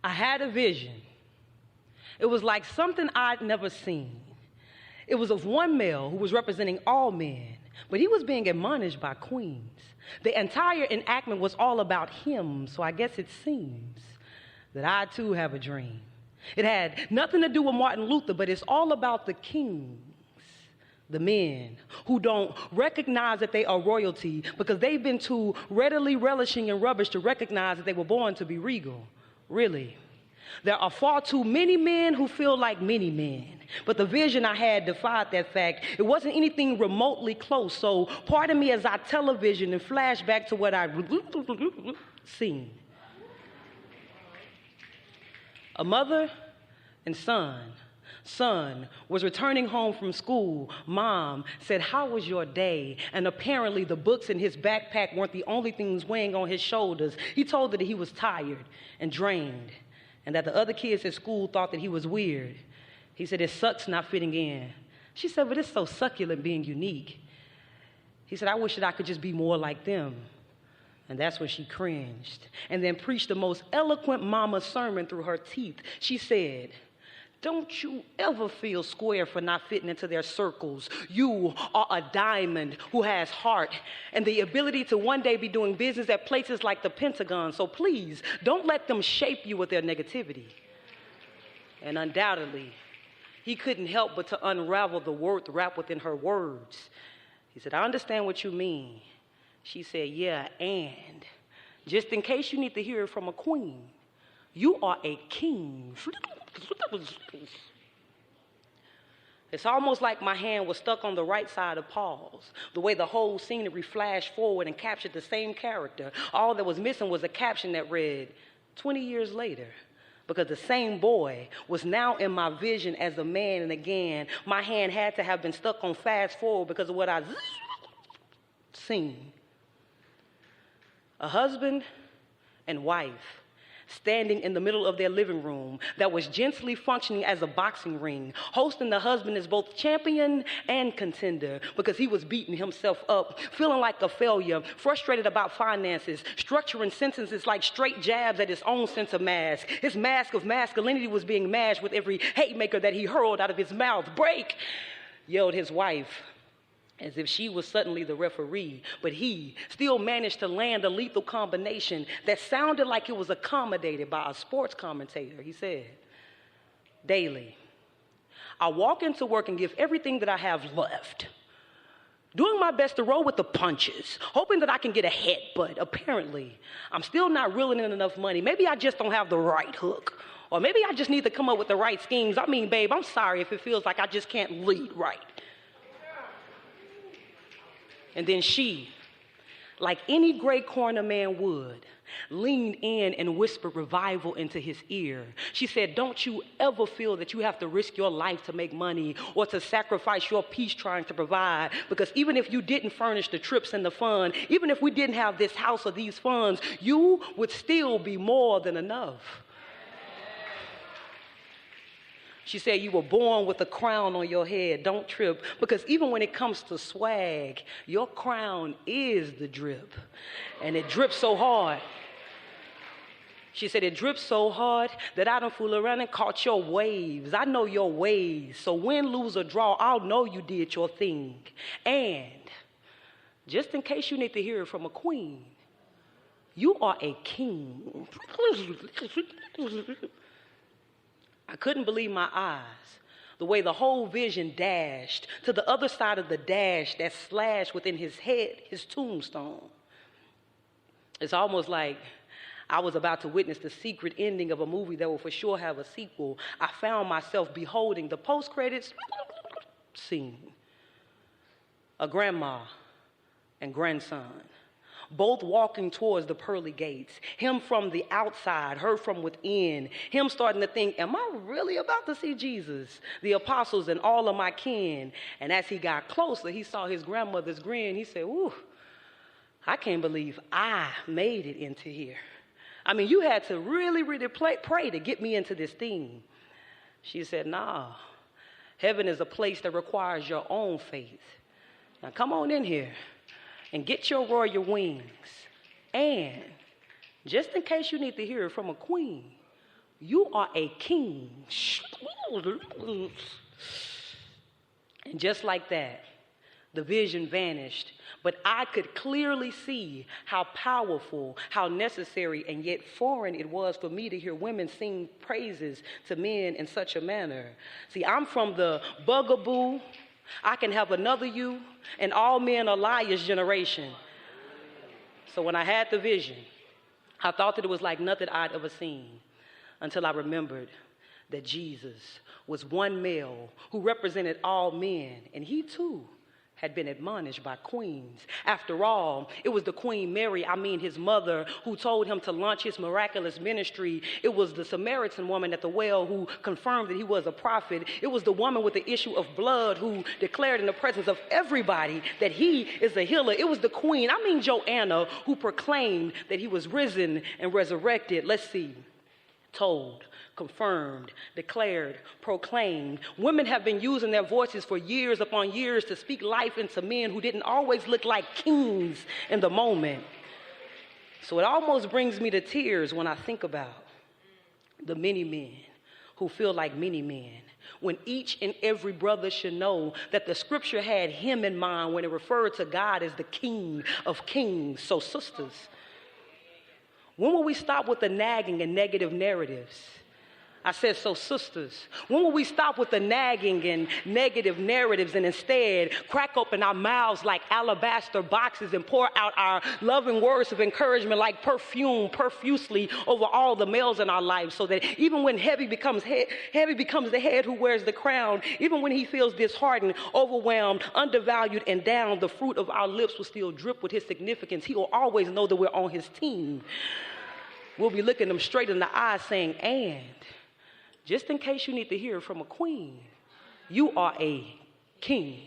I had a vision. It was like something I'd never seen. It was of one male who was representing all men, but he was being admonished by queens. The entire enactment was all about him, so I guess it seems that I too have a dream. It had nothing to do with Martin Luther, but it's all about the kings, the men who don't recognize that they are royalty because they've been too readily relishing in rubbish to recognize that they were born to be regal. Really. There are far too many men who feel like many men. But the vision I had defied that fact. It wasn't anything remotely close. So pardon me as I television and flash back to what I'd seen. A mother and son. Son was returning home from school. Mom said, "How was your day?" And apparently the books in his backpack weren't the only things weighing on his shoulders. He told her that he was tired and drained, and that the other kids at school thought that he was weird. He said, "It sucks not fitting in." She said, "But it's so succulent being unique." He said, "I wish that I could just be more like them." And that's when she cringed and then preached the most eloquent mama sermon through her teeth. She said, "Don't you ever feel square for not fitting into their circles. You are a diamond who has heart and the ability to one day be doing business at places like the Pentagon. So please, don't let them shape you with their negativity." And undoubtedly, he couldn't help but to unravel the word wrapped within her words. He said, "I understand what you mean." She said, "Yeah, and just in case you need to hear it from a queen, you are a king." It's almost like my hand was stuck on the right side of Paul's, the way the whole scenery flashed forward and captured the same character. All that was missing was a caption that read, 20 years later, because the same boy was now in my vision as a man, and again, my hand had to have been stuck on fast forward because of what I seen. A husband and wife standing in the middle of their living room that was gently functioning as a boxing ring, hosting the husband as both champion and contender because he was beating himself up, feeling like a failure, frustrated about finances, structuring sentences like straight jabs at his own sense of mask. His mask of masculinity was being mashed with every haymaker that he hurled out of his mouth. "Break!" yelled his wife, as if she was suddenly the referee, but he still managed to land a lethal combination that sounded like it was accommodated by a sports commentator. He said, "Daily, I walk into work and give everything that I have left, doing my best to roll with the punches, hoping that I can get a headbutt. Apparently, I'm still not reeling in enough money. Maybe I just don't have the right hook, or maybe I just need to come up with the right schemes. I mean, babe, I'm sorry if it feels like I just can't lead right." And then she, like any gray corner man would, leaned in and whispered revival into his ear. She said, "Don't you ever feel that you have to risk your life to make money or to sacrifice your peace trying to provide, because even if you didn't furnish the trips and the fun, even if we didn't have this house or these funds, you would still be more than enough." She said, "You were born with a crown on your head. Don't trip, because even when it comes to swag, your crown is the drip. And it drips so hard." She said, "It drips so hard that I don't fool around and caught your waves. I know your ways. So win, lose, or draw, I'll know you did your thing. And just in case you need to hear it from a queen, you are a king." I couldn't believe my eyes, the way the whole vision dashed to the other side of the dash that slashed within his head, his tombstone. It's almost like I was about to witness the secret ending of a movie that will for sure have a sequel. I found myself beholding the post-credits scene. A grandma and grandson, both walking towards the pearly gates, him from the outside, her from within, him starting to think, am I really about to see Jesus, the apostles, and all of my kin? And as he got closer, he saw his grandmother's grin. He said, "Ooh, I can't believe I made it into here. I mean, you had to really, really pray to get me into this thing." She said, "Nah, heaven is a place that requires your own faith. Now come on in here and get your royal wings. And just in case you need to hear it from a queen, You are a king. And just like that, the vision vanished. But I could clearly see how powerful, how necessary, and yet foreign it was for me to hear women sing praises to men in such a manner. See, I'm from the bugaboo, I can have another you, and all men are liars generation. So when I had the vision, I thought that it was like nothing I'd ever seen, until I remembered that Jesus was one male who represented all men, and he too had been admonished by queens. After all, it was the Queen Mary, his mother, who told him to launch his miraculous ministry. It was the Samaritan woman at the well who confirmed that he was a prophet. It was the woman with the issue of blood who declared in the presence of everybody that he is a healer. It was the queen, Joanna, who proclaimed that he was risen and resurrected. Let's see. Told, confirmed, declared, proclaimed. Women have been using their voices for years upon years to speak life into men who didn't always look like kings in the moment. So it almost brings me to tears when I think about the many men who feel like many men, when each and every brother should know that the scripture had him in mind when it referred to God as the King of Kings. So sisters, when will we stop with the nagging and negative narratives? I said, so sisters, when will we stop with the nagging and negative narratives and instead crack open our mouths like alabaster boxes and pour out our loving words of encouragement like perfume profusely over all the males in our lives, so that even when heavy becomes the head who wears the crown, even when he feels disheartened, overwhelmed, undervalued, and down, the fruit of our lips will still drip with his significance. He will always know that we're on his team. We'll be looking them straight in the eye saying, and just in case you need to hear it from a queen, you are a king.